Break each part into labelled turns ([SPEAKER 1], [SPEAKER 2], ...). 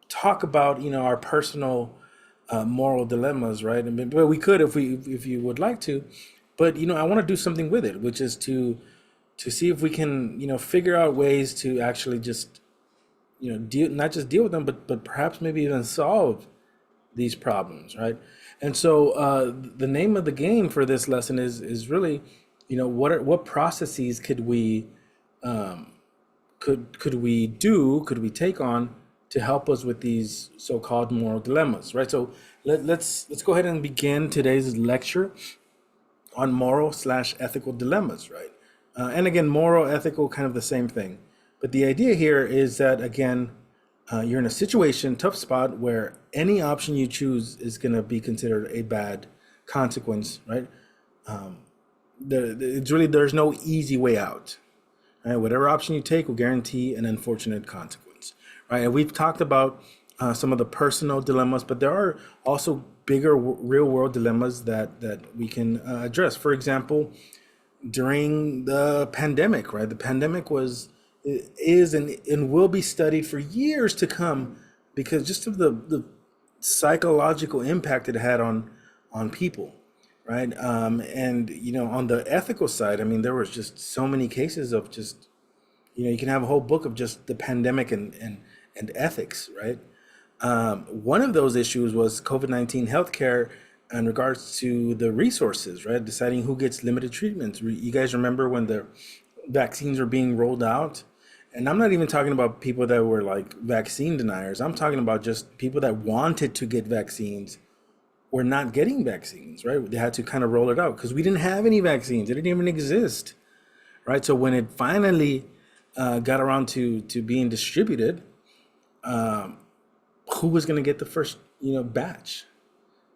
[SPEAKER 1] talk about our personal moral dilemmas, right? I mean, but we could if you would like to, but I want to do something with it, which is to see if we can figure out ways to actually just deal, not just deal with them, but perhaps maybe even solve these problems, right? And so the name of the game for this lesson is really, what processes could we take on to help us with these so-called moral dilemmas, right? So let's go ahead and begin today's lecture on moral slash ethical dilemmas, right? And again, moral, ethical, kind of the same thing. But the idea here is that, again, you're in a situation, tough spot, where any option you choose is going to be considered a bad consequence, right? It's really, there's no easy way out, right? Whatever option you take will guarantee an unfortunate consequence, right? And we've talked about some of the personal dilemmas, but there are also bigger real world dilemmas that we can address. For example, during the pandemic, right? The pandemic is and will be studied for years to come because just of the psychological impact it had on people, right? And on the ethical side, I mean, there was just so many cases of just you can have a whole book of just the pandemic and ethics, right? One of those issues was COVID-19 healthcare in regards to the resources, right? Deciding who gets limited treatments. You guys remember when the vaccines were being rolled out? And I'm not even talking about people that were like vaccine deniers. I'm talking about just people that wanted to get vaccines were not getting vaccines, right? They had to kind of roll it out because we didn't have any vaccines. It didn't even exist, right? So when it finally got around to being distributed, who was going to get the first, batch?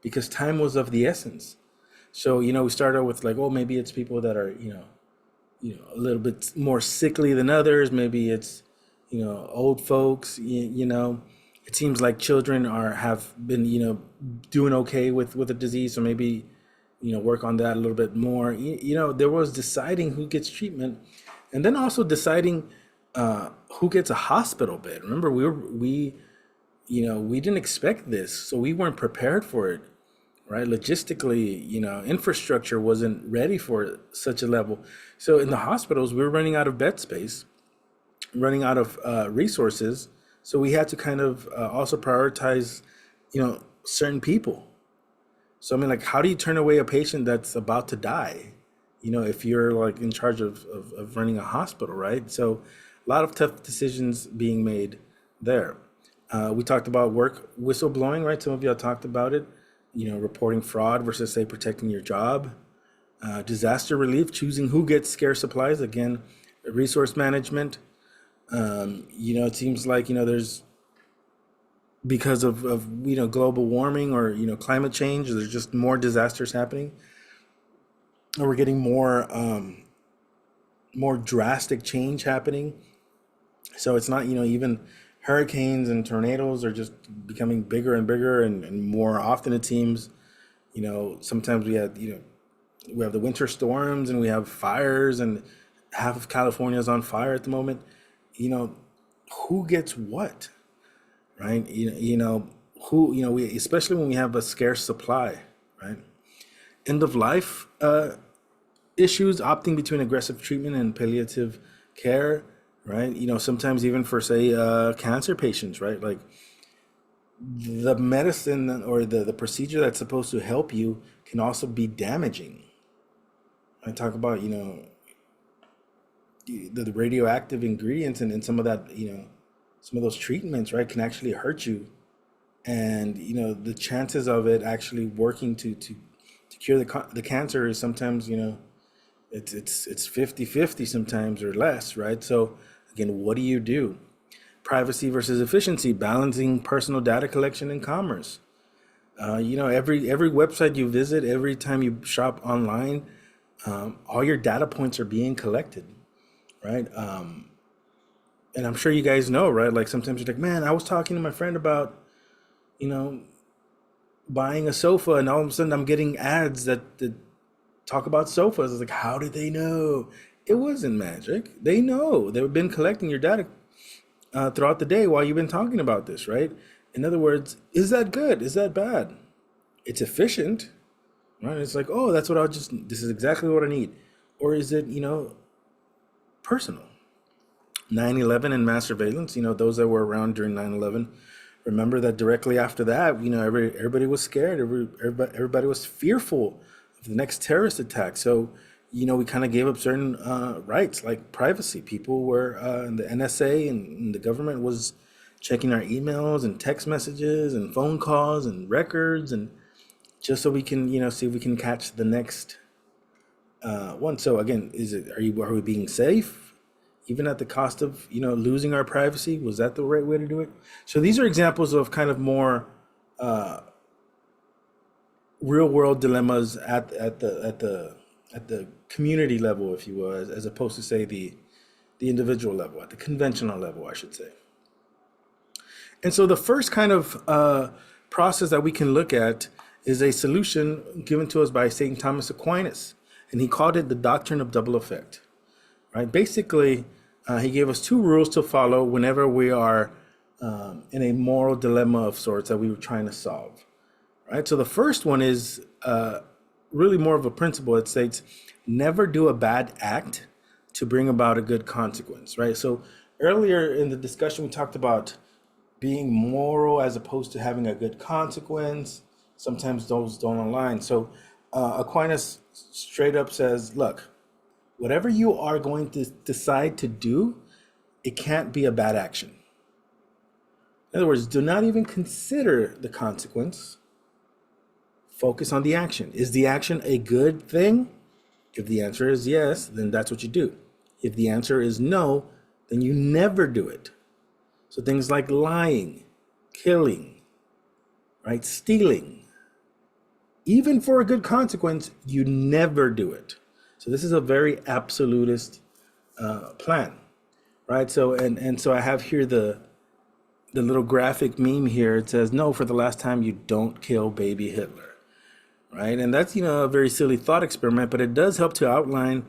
[SPEAKER 1] Because time was of the essence. So, we started with like, oh, maybe it's people that are, a little bit more sickly than others. Maybe it's, old folks, it seems like children have been, doing okay with the disease. So maybe, work on that a little bit more. There was deciding who gets treatment and then also deciding who gets a hospital bed. Remember, we didn't expect this, so we weren't prepared for it, right? Logistically, infrastructure wasn't ready for such a level. So in the hospitals, we were running out of bed space, running out of resources. So we had to kind of also prioritize, certain people. So I mean, like, how do you turn away a patient that's about to die? If you're like in charge of running a hospital, right? So a lot of tough decisions being made there. We talked about work whistleblowing, right? Some of y'all talked about it. Reporting fraud versus, say, protecting your job. Disaster relief, choosing who gets scarce supplies. Again, resource management. It seems like, there's because of global warming or, climate change, there's just more disasters happening. Or we're getting more drastic change happening. So it's not, even hurricanes and tornadoes are just becoming bigger and bigger and more often it seems. Sometimes we have the winter storms and we have fires and half of California is on fire at the moment. You know, who gets what, right? Who, we, especially when we have a scarce supply, right? End of life issues, opting between aggressive treatment and palliative care, right? Sometimes even for, say, cancer patients, right? Like the medicine or the procedure that's supposed to help you can also be damaging. I talk about, the radioactive ingredients and some of that, some of those treatments, right, can actually hurt you. And, the chances of it actually working to cure the cancer is sometimes, it's 50-50 sometimes or less, right? So again, what do you do? Privacy versus efficiency, balancing personal data collection and commerce. Every website you visit, every time you shop online, all your data points are being collected, right? And I'm sure you guys know, right? Like sometimes you're like, man, I was talking to my friend about, you know, buying a sofa, and all of a sudden I'm getting ads that talk about sofas. It's like, how did they know? It wasn't magic. They know. They've been collecting your data throughout the day while you've been talking about this, right? In other words, is that good? Is that bad? It's efficient, right? It's like, oh, that's what this is exactly what I need. Or is it, personal? 9/11 and mass surveillance, those that were around during 9/11, remember that directly after that, everybody was scared. Everybody was fearful of the next terrorist attack. So, we kind of gave up certain rights like privacy. People were, the NSA and the government was checking our emails and text messages and phone calls and records, and just so we can, see if we can catch the next one. So again, are we being safe? Even at the cost of, losing our privacy? Was that the right way to do it? So these are examples of kind of more real world dilemmas at the community level, if you will, as opposed to say the individual level, at the conventional level, I should say. And so the first kind of process that we can look at is a solution given to us by St. Thomas Aquinas, and he called it the doctrine of double effect. Right? Basically, he gave us two rules to follow whenever we are in a moral dilemma of sorts that we were trying to solve. Right? So the first one is really more of a principle. It states, never do a bad act to bring about a good consequence. Right? So earlier in the discussion, we talked about being moral as opposed to having a good consequence. Sometimes those don't align. So Aquinas straight up says, look, whatever you are going to decide to do, it can't be a bad action. In other words, do not even consider the consequence. Focus on the action. Is the action a good thing? If the answer is yes, then that's what you do. If the answer is no, then you never do it. So things like lying, killing, right, stealing, even for a good consequence, you never do it. So this is a very absolutist plan, right? So and so I have here the little graphic meme here. It says, no, for the last time, you don't kill baby Hitler, right? And that's, a very silly thought experiment, but it does help to outline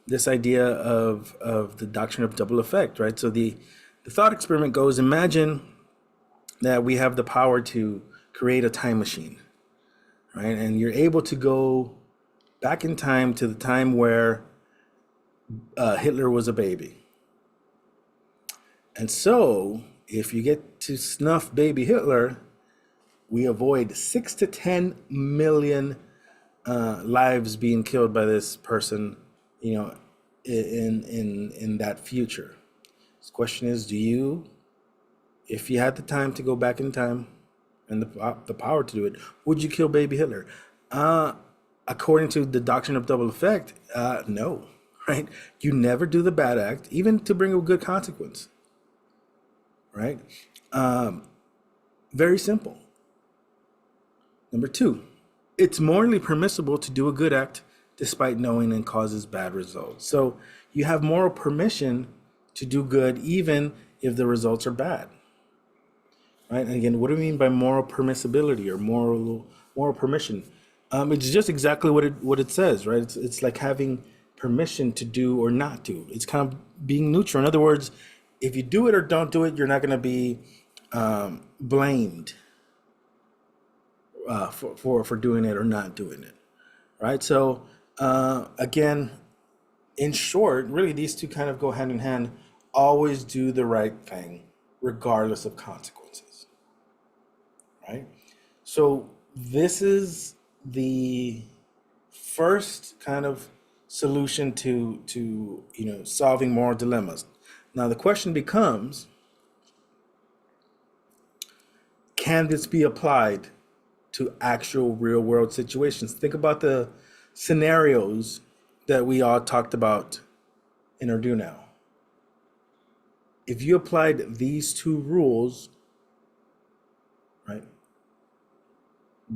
[SPEAKER 1] this idea of the doctrine of double effect, right? So the thought experiment goes, imagine that we have the power to create a time machine, right? And you're able to go back in time to the time where Hitler was a baby. And so if you get to snuff baby Hitler, we avoid 6 to 10 million lives being killed by this person, in that future. The question is, if you had the time to go back in time and the power to do it, would you kill baby Hitler? According to the doctrine of double effect, no, right? You never do the bad act, even to bring a good consequence, right? Very simple. Number two, it's morally permissible to do a good act despite knowing it causes bad results. So you have moral permission to do good even if the results are bad, right? And again, what do we mean by moral permissibility or moral permission? It's just exactly what it says, right? It's like having permission to do or not do. It's kind of being neutral. In other words, if you do it or don't do it, you're not going to be blamed for doing it or not doing it, right? So again, in short, really these two kind of go hand in hand. Always do the right thing, regardless of consequences, right? So this is the first kind of solution to solving moral dilemmas. Now the question becomes, can this be applied to actual real world situations? Think about the scenarios that we all talked about in Or Do Now. If you applied these two rules, right,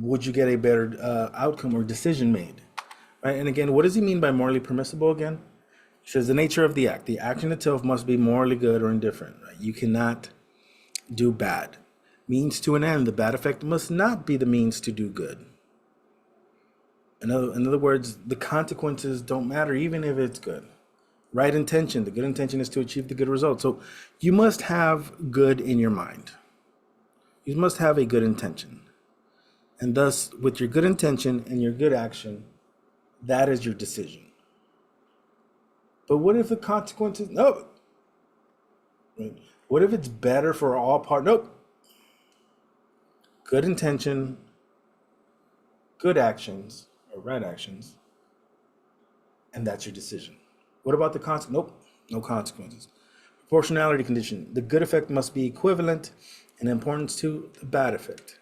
[SPEAKER 1] would you get a better outcome or decision made, right? And again, what does he mean by morally permissible again? He says the nature of the act. The action itself must be morally good or indifferent, right? You cannot do bad. Means to an end. The bad effect must not be the means to do good. In other words, the consequences don't matter even if it's good. Right intention. The good intention is to achieve the good result. So you must have good in your mind. you must have a good intention. And thus, with your good intention and your good action, that is your decision. But what if the consequences? Nope. Right? What if it's better for all part? Nope. Good intention, good actions, or right actions, and that's your decision. What about the consequence? Nope, no consequences. Proportionality condition. The good effect must be equivalent in importance to the bad effect,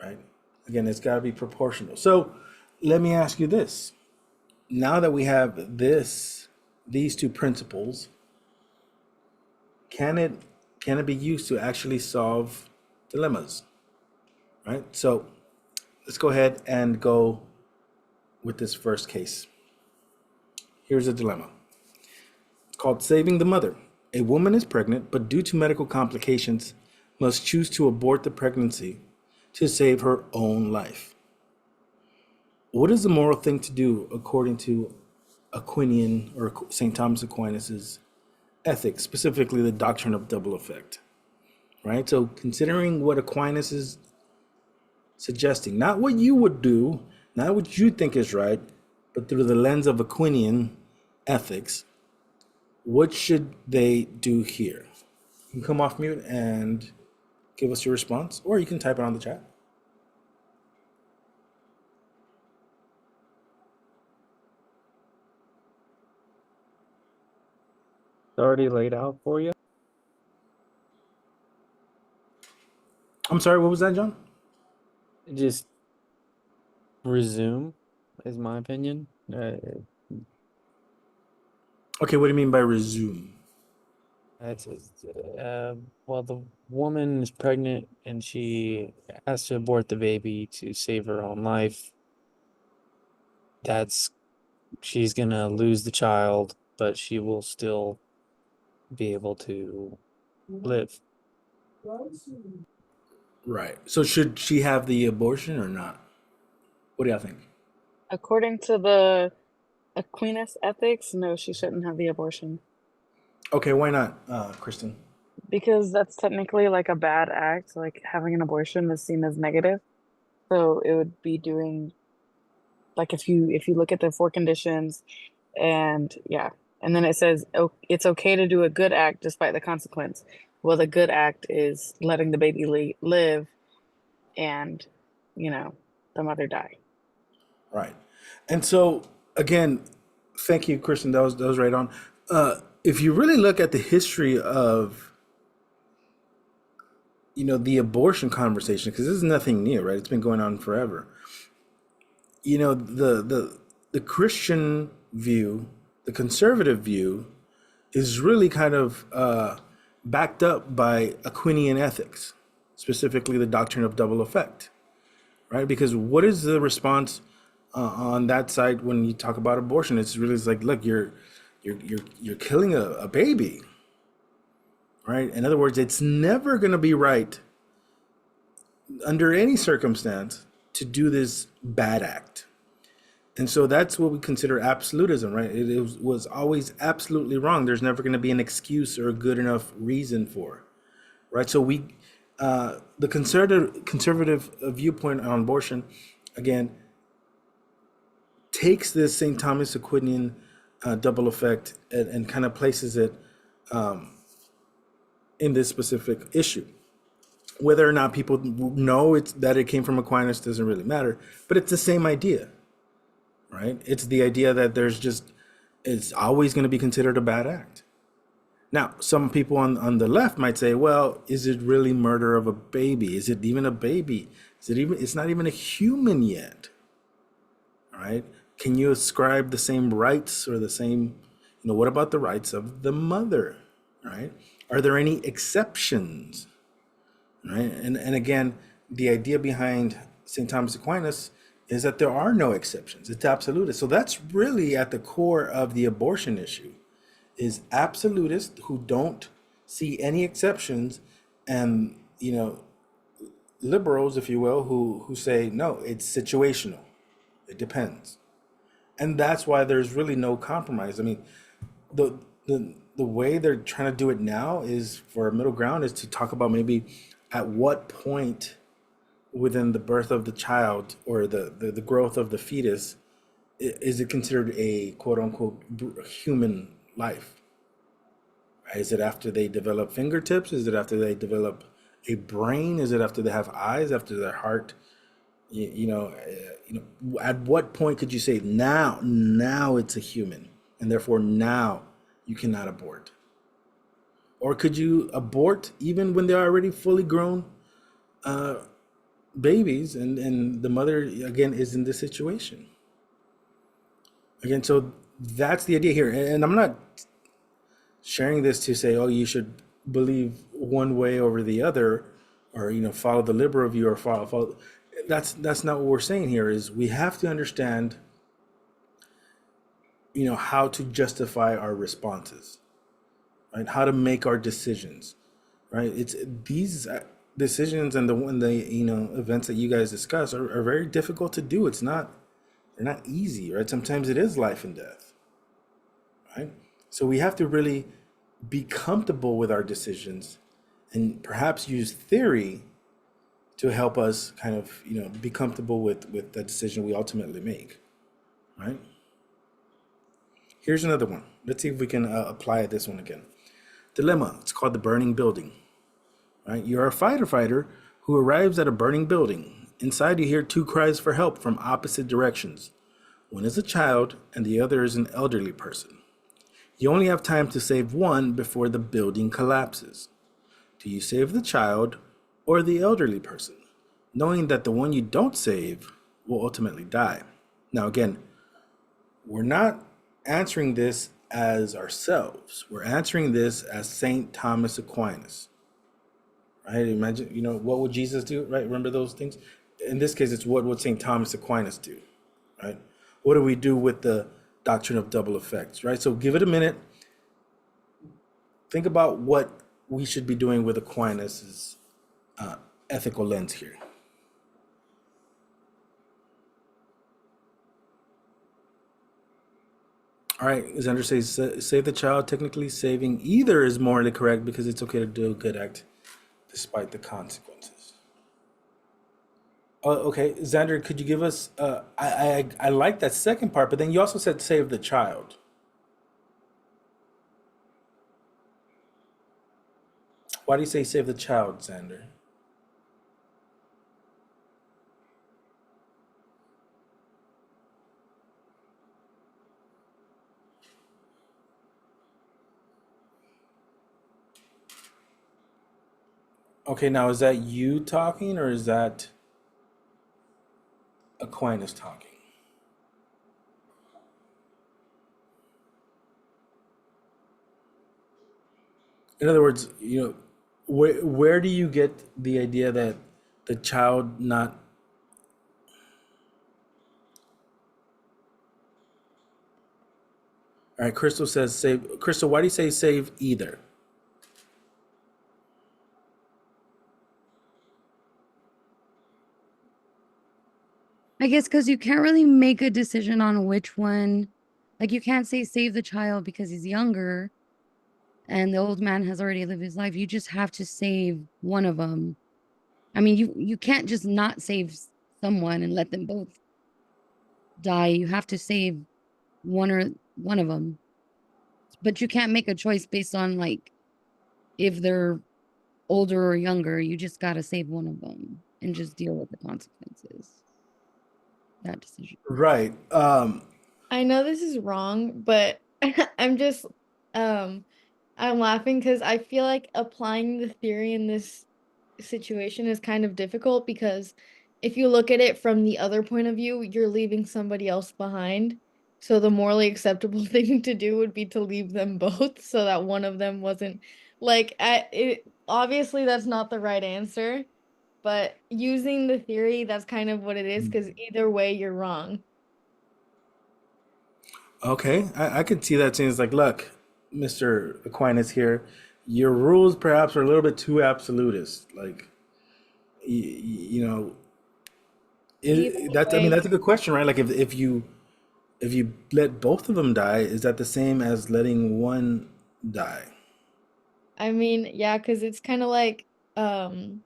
[SPEAKER 1] right? Again, it's got to be proportional. So let me ask you this. Now that we have these two principles, can it can it be used to actually solve dilemmas, right? So let's go ahead and go with this first case. Here's a dilemma. It's called Saving the Mother. A woman is pregnant, but due to medical complications, must choose to abort the pregnancy to save her own life. What is the moral thing to do according to Aquinian or St. Thomas Aquinas's ethics, specifically the doctrine of double effect? Right? So considering what Aquinas is suggesting, not what you would do, not what you think is right, but through the lens of Aquinian ethics, what should they do here? You can come off mute and give us your response, or you can type it on the chat.
[SPEAKER 2] It's already laid out for you.
[SPEAKER 1] I'm sorry, what was that, John?
[SPEAKER 2] Just resume, is my opinion.
[SPEAKER 1] Okay, what do you mean by resume?
[SPEAKER 2] That's well, the woman is pregnant and she has to abort the baby to save her own life. That's She's gonna lose the child, but she will still be able to live.
[SPEAKER 1] Right. So should she have the abortion or not? What do y'all think?
[SPEAKER 3] According to the Aquinas ethics, no, she shouldn't have the abortion
[SPEAKER 1] Okay, why not, Kristen?
[SPEAKER 3] because that's technically like a bad act. Like having an abortion is seen as negative, so it would be doing like if you look at the four conditions, and yeah, and then it says it's okay to do a good act despite the consequence. Well, the good act is letting the baby live, and you know the mother die.
[SPEAKER 1] Right. And so again, thank you, Kristen. That was right on. If you really look at the history of the abortion conversation, because this is nothing new, right? It's been going on forever. The Christian view, the conservative view, is really kind of backed up by Aquinian ethics, specifically the doctrine of double effect, right? Because what is the response on that side when you talk about abortion? It's really like, look, you're killing a baby, right? In other words, it's never going to be right under any circumstance to do this bad act. And so that's what we consider absolutism, right? It was always absolutely wrong. There's never going to be an excuse or a good enough reason for it, right? So the conservative viewpoint on abortion, again, takes this St. Thomas Aquinian double effect and kind of places it in this specific issue. Whether or not people know that it came from Aquinas doesn't really matter, but it's the same idea, right? It's the idea that it's always going to be considered a bad act. Now, some people on the left might say, well, is it really murder of a baby? Is it even a baby? It's not even a human yet, right? Can you ascribe the same rights or the same, what about the rights of the mother, right? Are there any exceptions, right? And again, the idea behind St. Thomas Aquinas is that there are no exceptions. It's absolutist. So that's really at the core of the abortion issue, is absolutists who don't see any exceptions, and liberals, if you will, who say no, it's situational. It depends. And that's why there's really no compromise. I mean, the way they're trying to do it now is for a middle ground is to talk about maybe at what point within the birth of the child or the growth of the fetus is it considered a quote unquote human life? Right? Is it after they develop fingertips? Is it after they develop a brain? Is it after they have eyes? After their heart? At what point could you say now it's a human, and therefore now you cannot abort? Or could you abort even when they're already fully grown babies, and the mother again is in this situation? Again, so that's the idea here. And I'm not sharing this to say, oh, you should believe one way over the other, or follow the liberal view or follow. That's not what we're saying here. Is we have to understand, how to justify our responses, right? How to make our decisions, right? It's these decisions and the events that you guys discuss are very difficult to do. They're not easy, right? Sometimes it is life and death, right? So we have to really be comfortable with our decisions and perhaps use theory to help us kind of, be comfortable with the decision we ultimately make, right? Here's another one. Let's see if we can apply this one again. Dilemma. It's called the burning building, right? You're a fighter who arrives at a burning building. Inside, you hear two cries for help from opposite directions. One is a child, and the other is an elderly person. You only have time to save one before the building collapses. Do you save the child or the elderly person, knowing that the one you don't save will ultimately die? Now, again, we're not answering this as ourselves. We're answering this as Saint Thomas Aquinas, right? Imagine, what would Jesus do, right? Remember those things? In this case, it's what would Saint Thomas Aquinas do, right? What do we do with the doctrine of double effects, right? So give it a minute. Think about what we should be doing with Aquinas' ethical lens here. All right, Xander says, save the child. Technically, saving either is morally correct because it's okay to do a good act despite the consequences. Okay, Xander, could you give us? I like that second part, but then you also said save the child. Why do you say save the child, Xander? Okay, now is that you talking or is that Aquinas talking? In other words, where do you get the idea that the child not? All right, Crystal says save. Crystal, why do you say save either?
[SPEAKER 4] I guess because you can't really make a decision on which one. Like, you can't say save the child because he's younger and the old man has already lived his life. You just have to save one of them. I mean, you can't just not save someone and let them both die. You have to save one of them. But you can't make a choice based on like if they're older or younger. You just got to save one of them and just deal with the consequences. That decision.
[SPEAKER 1] Right.
[SPEAKER 5] I know this is wrong, but I'm just I'm laughing because I feel like applying the theory in this situation is kind of difficult because if you look at it from the other point of view, you're leaving somebody else behind. So the morally acceptable thing to do would be to leave them both so that one of them wasn't obviously that's not the right answer, but using the theory, that's kind of what it is because either way you're wrong.
[SPEAKER 1] Okay, I could see that saying like, look, Mr. Aquinas here, your rules perhaps are a little bit too absolutist. Like, you know,
[SPEAKER 5] Either
[SPEAKER 1] that's I mean
[SPEAKER 5] way,
[SPEAKER 1] that's a good question, right? Like if you let both of them die, is that the same as letting one die?
[SPEAKER 5] I mean, yeah, because it's kind of like, um,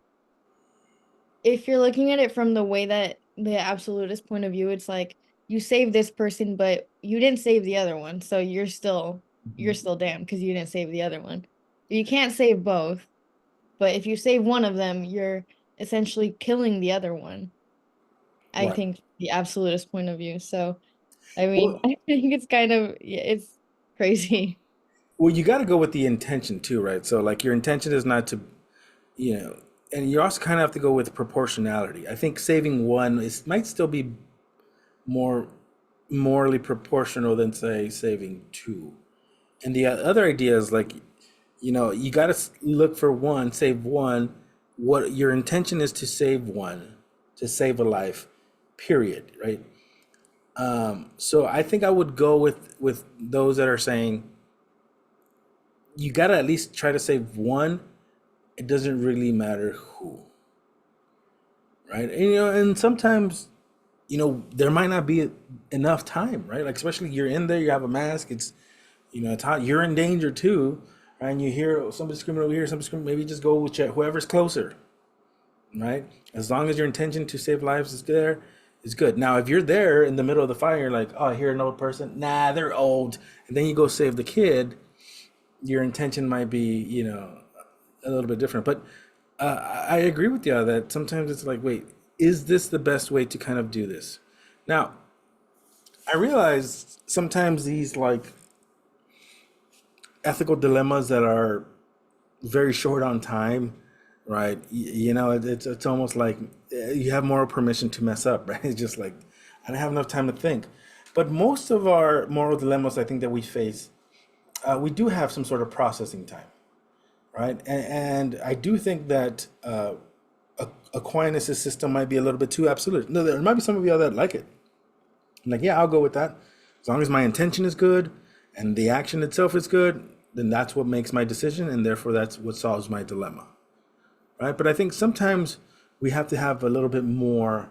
[SPEAKER 5] if you're looking at it from the way that the absolutist point of view, it's like you save this person, but you didn't save the other one, so you're still damned because you didn't save the other one. You can't save both, but if you save one of them, you're essentially killing the other one. I
[SPEAKER 1] Right.
[SPEAKER 5] think the absolutist point of view. So, I mean,
[SPEAKER 1] Well,
[SPEAKER 5] I think it's kind of yeah, it's crazy.
[SPEAKER 1] well, you got to go with the intention too, right? So like your intention is not to, you know, and you also kind of have to go with proportionality. I think saving one is might still be more morally proportional than say saving two. And the other idea is like, you got to look for one, save one. What your intention is to save one, to save a life, period, right? So I think I would go with those that are saying you got to at least try to save one. It doesn't really matter who, right? And, and sometimes, there might not be enough time, right? Like especially you're in there, you have a mask. It's it's hot. You're in danger too, right? And you hear somebody screaming over here, somebody screaming. Maybe just go with whoever's closer, right? As long as your intention to save lives is there, is good. Now, if you're there in the middle of the fire, you're like, oh, I hear an old person. Nah, they're old, and then you go save the kid. Your intention might be, a little bit different. But I agree with you that sometimes it's like, wait, is this the best way to kind of do this? Now, I realize sometimes these like ethical dilemmas that are very short on time, right? It's almost like you have moral permission to mess up, right? It's just like I don't have enough time to think. But most of our moral dilemmas, I think that we face, we do have some sort of processing time, right? And I do think that Aquinas' system might be a little bit too absolute. No, there might be some of y'all that like it. I'm like, yeah, I'll go with that. As long as my intention is good and the action itself is good, then that's what makes my decision, and therefore that's what solves my dilemma, right? But I think sometimes we have to have a little bit more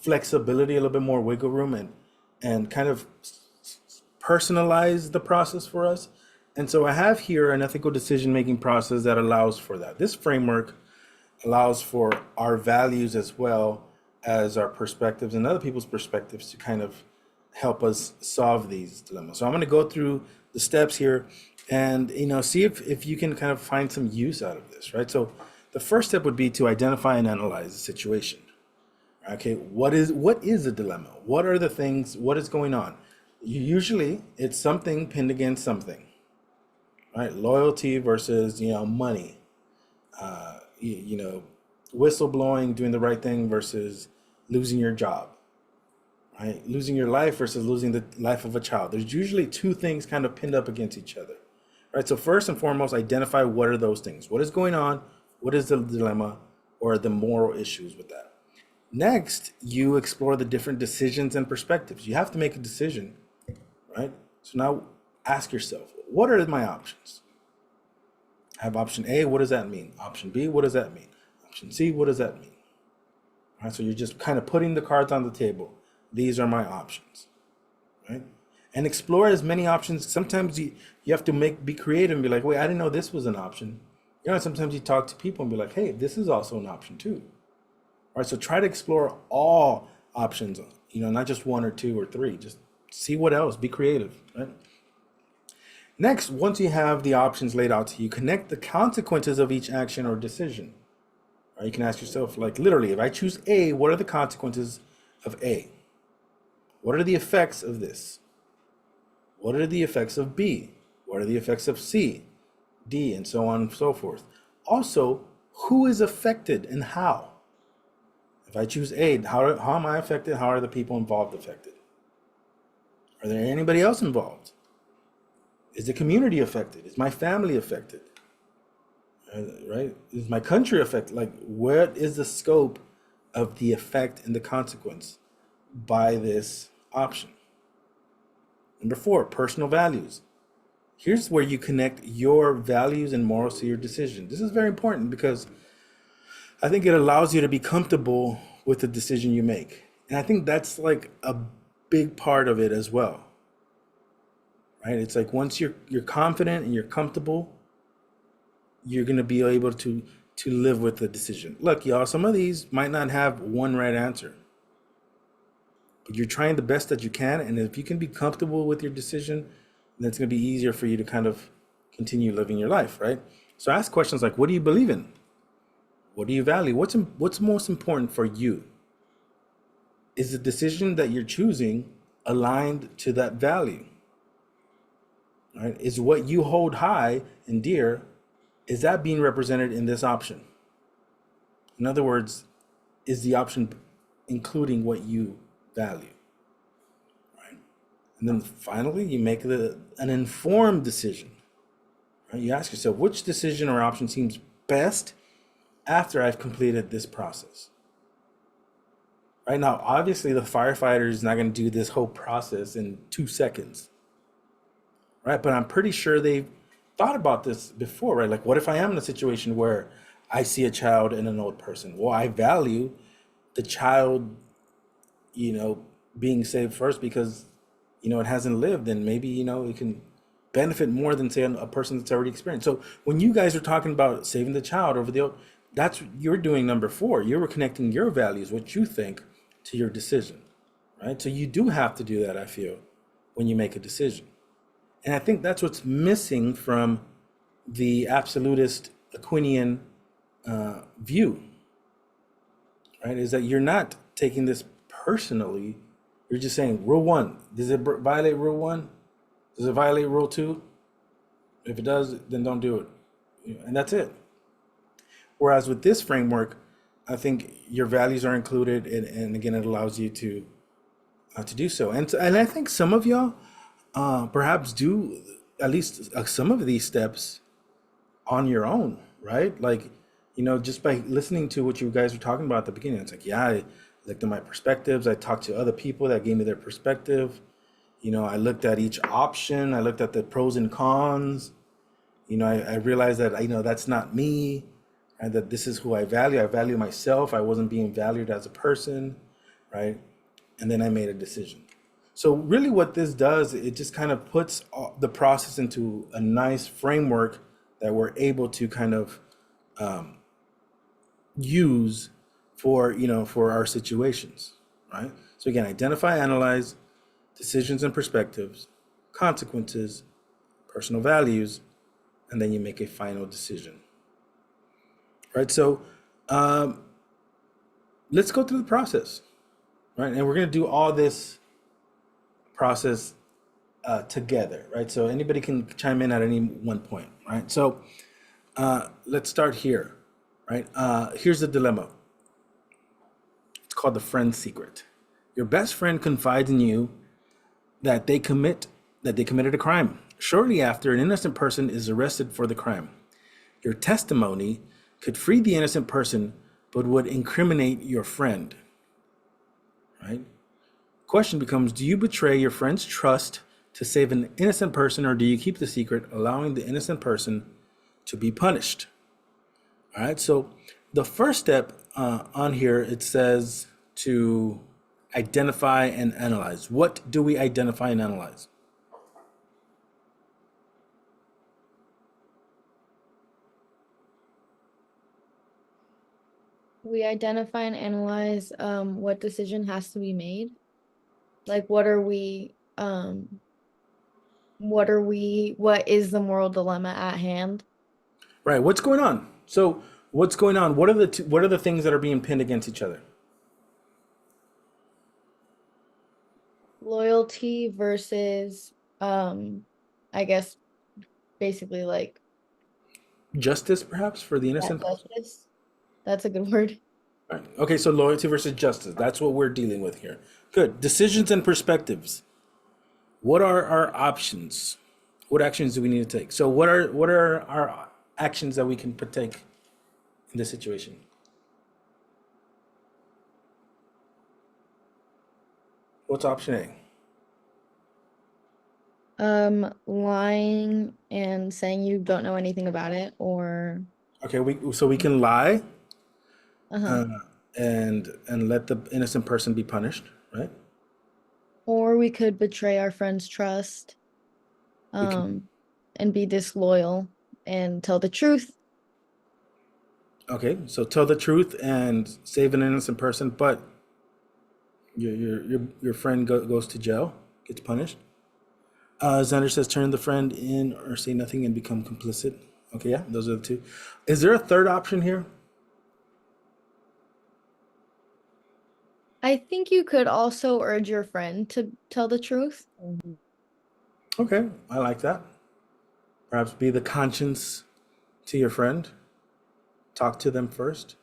[SPEAKER 1] flexibility, a little bit more wiggle room, and kind of personalize the process for us. And so I have here an ethical decision-making process that allows for that. This framework allows for our values as well as our perspectives and other people's perspectives to kind of help us solve these dilemmas. So I'm going to go through the steps here and see if you can kind of find some use out of this, right? So the first step would be to identify and analyze the situation. Okay, what is a dilemma? What are the things, what is going on? Usually it's something pinned against something, right? Loyalty versus money, whistleblowing, doing the right thing versus losing your job, right? Losing your life versus losing the life of a child. There's usually two things kind of pinned up against each other, right? So first and foremost, identify what are those things? What is going on? What is the dilemma or the moral issues with that? Next, you explore the different decisions and perspectives. You have to make a decision, right? So now ask yourself, what are my options? I have option A, what does that mean? Option B, what does that mean? Option C, what does that mean? All right, so you're just kind of putting the cards on the table. These are my options, right? And explore as many options. Sometimes you have to be creative and be like, wait, I didn't know this was an option. Sometimes you talk to people and be like, hey, this is also an option too. All right, so try to explore all options, not just one or two or three. Just see what else, be creative, right? Next, once you have the options laid out to you, connect the consequences of each action or decision. Or you can ask yourself, like literally, if I choose A, what are the consequences of A? What are the effects of this? What are the effects of B? What are the effects of C, D, and so on and so forth? Also, who is affected and how? If I choose A, how am I affected? How are the people involved affected? Are there anybody else involved? Is the community affected? Is my family affected? Right? Is my country affected? Like, what is the scope of the effect and the consequence by this option? Number 4, personal values. Here's where you connect your values and morals to your decision. This is very important because I think it allows you to be comfortable with the decision you make. And I think that's like a big part of it as well. Right? It's like once you're confident and you're comfortable, you're going to be able to to live with the decision. Look, y'all, some of these might not have one right answer, but you're trying the best that you can. And if you can be comfortable with your decision, then it's going to be easier for you to kind of continue living your life, right? So ask questions like, what do you believe in? What do you value? What's most important for you? Is the decision that you're choosing aligned to that value? Right? Is what you hold high and dear, is that being represented in this option? In other words, is the option including what you value? Right? And then finally, you make an informed decision. Right? You ask yourself, which decision or option seems best after I've completed this process? Right now, obviously, the firefighter is not going to do this whole process in 2 seconds. Right? But I'm pretty sure they've thought about this before, right? Like, what if I am in a situation where I see a child and an old person? Well, I value the child, being saved first because, it hasn't lived, and maybe, it can benefit more than, say, a person that's already experienced. So when you guys are talking about saving the child over the old, that's you're doing number 4. You're connecting your values, what you think, to your decision, right? So you do have to do that, I feel, when you make a decision. And I think that's what's missing from the absolutist Aquinian view, right? Is that you're not taking this personally. You're just saying, rule 1, does it violate rule 1? Does it violate rule 2? If it does, then don't do it. And that's it. Whereas with this framework, I think your values are included, and again, it allows you to do so. And I think some of y'all perhaps do at least some of these steps on your own, right? Like, just by listening to what you guys were talking about at the beginning, it's like, yeah, I looked at my perspectives. I talked to other people that gave me their perspective. I looked at each option. I looked at the pros and cons. I realized that, that's not me, and that this is who I value. I value myself. I wasn't being valued as a person, right? And then I made a decision. So really what this does, it just kind of puts the process into a nice framework that we're able to kind of use for, for our situations, right? So again, identify, analyze, decisions and perspectives, consequences, personal values, and then you make a final decision, right? So let's go through the process, right? And we're going to do all this process together, right? So anybody can chime in at any one point, right? So let's start here, right? Here's the dilemma. It's called the friend secret. Your best friend confides in you that they committed a crime. Shortly after, an innocent person is arrested for the crime. Your testimony could free the innocent person, but would incriminate your friend, right? Question becomes, do you betray your friend's trust to save an innocent person, or do you keep the secret, allowing the innocent person to be punished? All right, so the first step on here, it says to identify and analyze. What do we identify and analyze?
[SPEAKER 5] We identify and analyze what decision has to be made. Like what is the moral dilemma at hand?
[SPEAKER 1] Right, what's going on? So what's going on? What are the things that are being pinned against each other?
[SPEAKER 5] Loyalty versus I guess basically like
[SPEAKER 1] Justice, perhaps, for the innocent?
[SPEAKER 5] justice. That's a good word.
[SPEAKER 1] Right. Okay, so loyalty versus justice. That's what we're dealing with here. Good. Decisions and perspectives. What are our options? What actions do we need to take? So what are our actions that we can partake in this situation? What's option A?
[SPEAKER 5] Lying and saying you don't know anything about it, or
[SPEAKER 1] Okay, we can lie
[SPEAKER 5] uh-huh.
[SPEAKER 1] and let the innocent person be punished, right?
[SPEAKER 5] Or we could betray our friend's trust,
[SPEAKER 1] can-
[SPEAKER 5] and be disloyal and tell the truth.
[SPEAKER 1] Okay, so tell the truth and save an innocent person, but your friend goes to jail, gets punished. Xander says turn the friend in or say nothing and become complicit. Okay, yeah, those are the two. Is there a third option here?
[SPEAKER 5] I think you could also urge your friend to tell the truth.
[SPEAKER 1] Okay, I like that. Perhaps be the conscience to your friend. Talk to them first.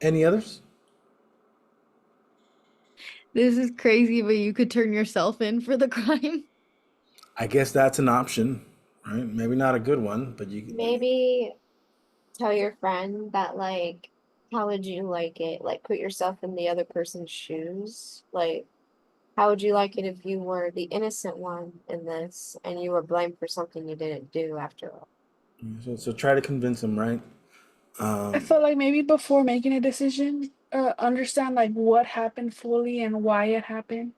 [SPEAKER 1] Any others?
[SPEAKER 5] This is crazy, but you could turn yourself in for the crime.
[SPEAKER 1] I guess that's an option, right? Maybe not a good one, but you.
[SPEAKER 6] Maybe tell your friend that, like, how would you like it? Like, put yourself in the other person's shoes. Like, how would you like it if you were the innocent one in this and you were blamed for something you didn't do after all?
[SPEAKER 1] So try to convince them, right?
[SPEAKER 7] I felt like maybe before making a decision, understand like what happened fully and why it happened.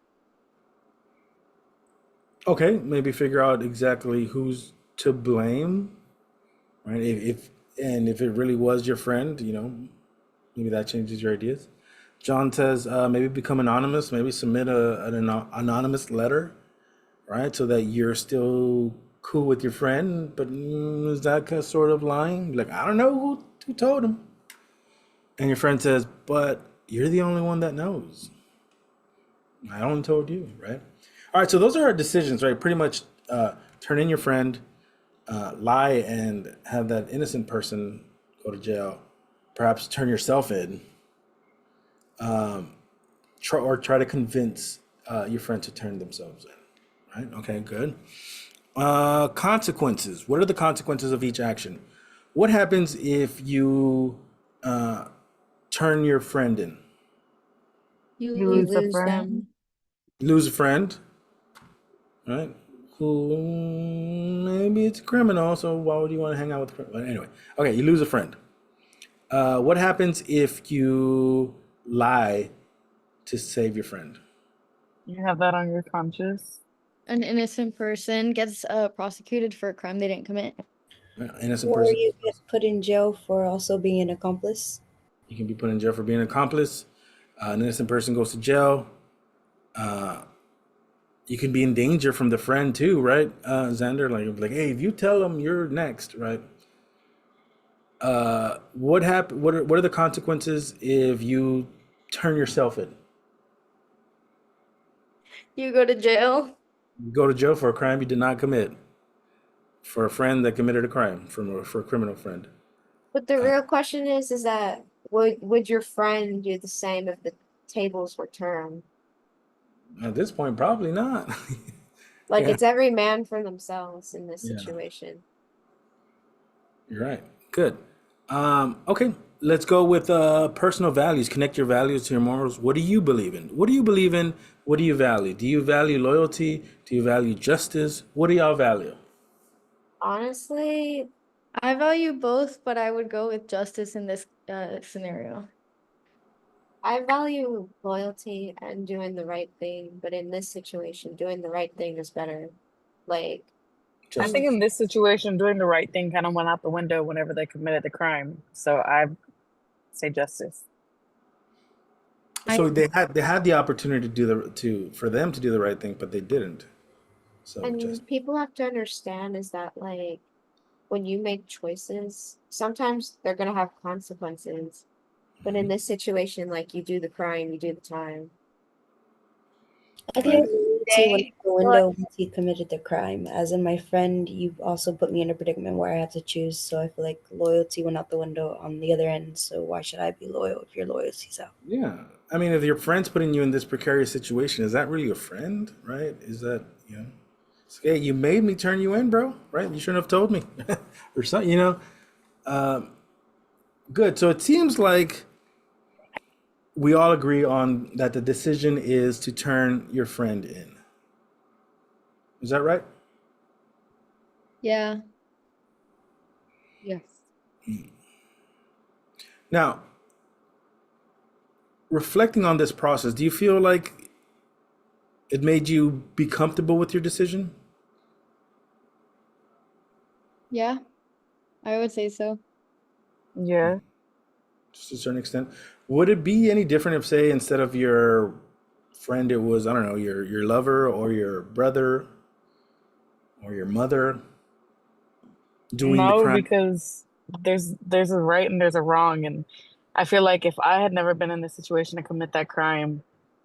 [SPEAKER 1] Okay, maybe figure out exactly who's to blame, right? If it really was your friend, maybe that changes your ideas. John says maybe become anonymous, maybe submit an anonymous letter, right? So that you're still cool with your friend, but is that kind of sort of lying? Like, I don't know who told him. And your friend says, but you're the only one that knows. I only told you, right? All right, so those are our decisions, right? Pretty much turn in your friend, lie and have that innocent person go to jail. Perhaps turn yourself in, try to convince your friend to turn themselves in, right? Okay, good. Consequences. What are the consequences of each action? What happens if you turn your friend in?
[SPEAKER 5] You
[SPEAKER 3] You
[SPEAKER 5] lose
[SPEAKER 3] lose a
[SPEAKER 6] Lose
[SPEAKER 3] friend.
[SPEAKER 6] them.
[SPEAKER 1] Lose a friend, right? Who maybe it's a criminal, so why would you want to hang out with a criminal? But anyway, okay, you lose a friend. What happens if you lie to save your friend?
[SPEAKER 3] You have that on your conscience.
[SPEAKER 5] an innocent person gets prosecuted for a crime they didn't commit.
[SPEAKER 1] Innocent
[SPEAKER 8] Or
[SPEAKER 1] person,
[SPEAKER 8] you get put in jail for also being an accomplice.
[SPEAKER 1] you can be put in jail for being an accomplice. An innocent person goes to jail. You can be in danger from the friend too, right? Xander, like, hey, if you tell them, you're next, right? What happen? What are the consequences if you turn yourself in?
[SPEAKER 5] You go to jail.
[SPEAKER 1] You go to jail for a crime you did not commit, for a friend that committed a crime, for a criminal friend.
[SPEAKER 6] But the real question is that would your friend do the same if the tables were turned?
[SPEAKER 1] At this point, probably not.
[SPEAKER 6] Like,
[SPEAKER 1] Yeah.
[SPEAKER 6] it's every man for themselves in this
[SPEAKER 1] Yeah.
[SPEAKER 6] situation.
[SPEAKER 1] You're right. Good. Okay, let's go with personal values. Connect your values to your morals. What do you believe in? What do you believe in? What do you value? Do you value loyalty? Do you value justice? What do y'all value?
[SPEAKER 6] Honestly,
[SPEAKER 5] I value both, but I would go with justice in this scenario.
[SPEAKER 6] I value loyalty and doing the right thing, but in this situation, doing the right thing is better. Like,
[SPEAKER 3] I think
[SPEAKER 1] Justice.
[SPEAKER 3] in this situation, doing the right thing kind of went out the window whenever they committed the crime. So I say justice.
[SPEAKER 1] So they had the opportunity to for them to do the right thing, but they didn't. So
[SPEAKER 6] and
[SPEAKER 1] just
[SPEAKER 6] people have to understand is that, like, when you make choices, sometimes they're gonna have consequences. But in this situation, like, you do the crime, you do the time.
[SPEAKER 8] I
[SPEAKER 1] Right.
[SPEAKER 8] think loyalty went
[SPEAKER 5] Day,
[SPEAKER 8] out the window once he committed the crime. As in my friend, you also put me in a predicament where I had to choose. So I feel like loyalty went out the window on the other end. So why should I be loyal if your loyalty's out?
[SPEAKER 1] Yeah. I mean, if your friend's putting you in this precarious situation, is that really a friend, right? Is that, it's, hey, you made me turn you in, bro, right? You shouldn't have told me or something, Good. So it seems like we all agree on that the decision is to turn your friend in. Is that right?
[SPEAKER 5] Yeah.
[SPEAKER 4] Yes.
[SPEAKER 1] Now, reflecting on this process, do you feel like it made you be comfortable with your decision?
[SPEAKER 5] Yeah. I would say so.
[SPEAKER 3] Yeah.
[SPEAKER 1] Just to a certain extent. Would it be any different if, say, instead of your friend, it was, I don't know, your lover or your brother or your mother doing the
[SPEAKER 3] No,
[SPEAKER 1] crime?
[SPEAKER 3] because there's a right and there's a wrong, and I feel like if I had never been in this situation to commit that crime,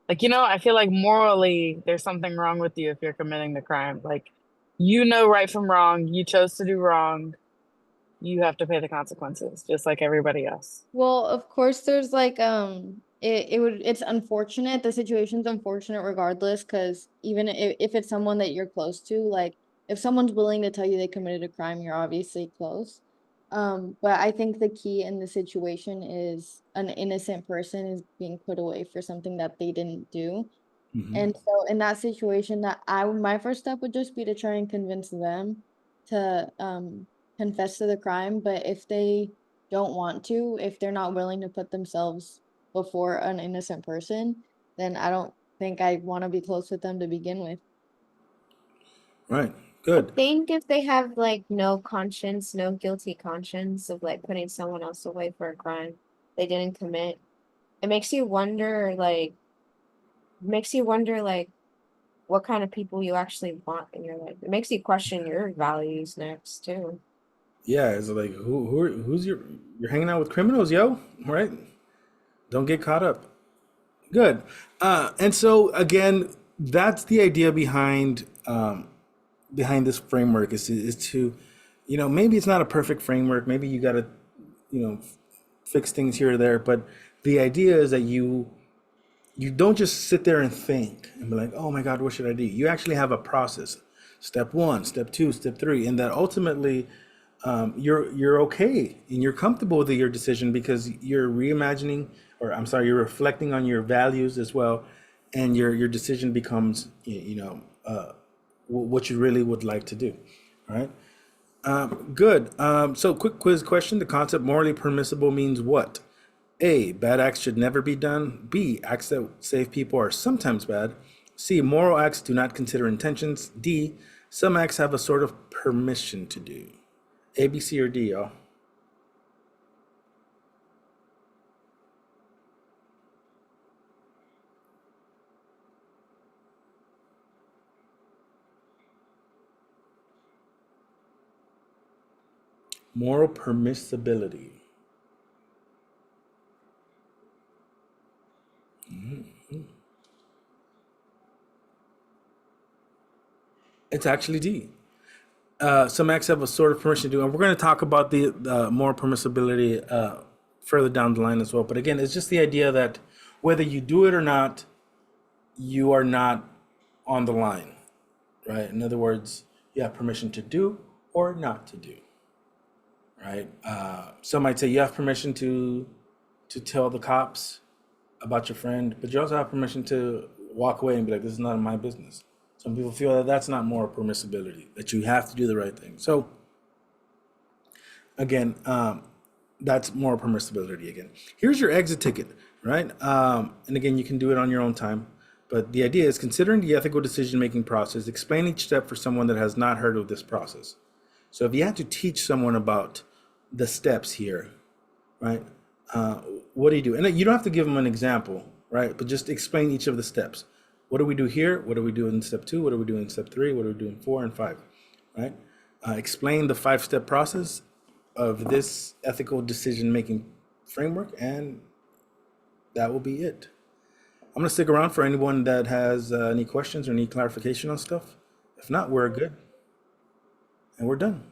[SPEAKER 3] like I feel like morally there's something wrong with you if you're committing the crime. Like right from wrong, you chose to do wrong, you have to pay the consequences, just like everybody else.
[SPEAKER 5] Well, of course, there's like it's unfortunate. The situation's unfortunate regardless, because even if it's someone that you're close to, like if someone's willing to tell you they committed a crime, you're obviously close. But I think the key in the situation is an innocent person is being put away for something that they didn't do.
[SPEAKER 1] Hmm.
[SPEAKER 5] And so in that situation, my first step would just be to try and convince them to confess to the crime. But if they don't want to, if they're not willing to put themselves before an innocent person, then I don't think I want to be close with them to begin with.
[SPEAKER 1] Right.
[SPEAKER 6] I
[SPEAKER 1] Good.
[SPEAKER 6] think if they have like no conscience, no guilty conscience of like putting someone else away for a crime they didn't commit, it makes you wonder like what kind of people you actually want in your life. It makes you question your values next too.
[SPEAKER 1] Yeah, it's like who's you're hanging out with criminals, yo, right? Don't get caught up. Good. And so again, that's the idea behind this framework is to, maybe it's not a perfect framework. Maybe you got to, fix things here or there. But the idea is that you don't just sit there and think and be like, oh my God, what should I do? You actually have a process. Step one, step two, step three, and that ultimately you're okay and you're comfortable with your decision because you're reimagining, or I'm sorry, you're reflecting on your values as well, and your decision becomes what you really would like to do. All right. Good. So quick quiz question: the concept morally permissible means what? A, bad acts should never be done. B, acts that save people are sometimes bad. C, moral acts do not consider intentions. D, some acts have a sort of permission to do. A, B, C, or D, y'all? Moral permissibility. It's actually D. Some acts have a sort of permission to do, and we're going to talk about the moral permissibility further down the line as well. But again, it's just the idea that whether you do it or not, you are not on the line, right? In other words, you have permission to do or not to do, right? Some might say you have permission to tell the cops about your friend, but you also have permission to walk away and be like, this is none of my business. Some people feel that that's not moral permissibility, that you have to do the right thing. So again, that's moral permissibility again. Here's your exit ticket, right? And again, you can do it on your own time. But the idea is considering the ethical decision-making process, explain each step for someone that has not heard of this process. So if you had to teach someone about the steps here, right? What do you do? And you don't have to give them an example, right? But just explain each of the steps. What do we do here? What do we do in step 2? What do we do in step 3? What do we do in 4 and 5, right? Explain the 5-step process of this ethical decision-making framework, and that will be it. I'm gonna stick around for anyone that has any questions or need clarification on stuff. If not, we're good. And we're done.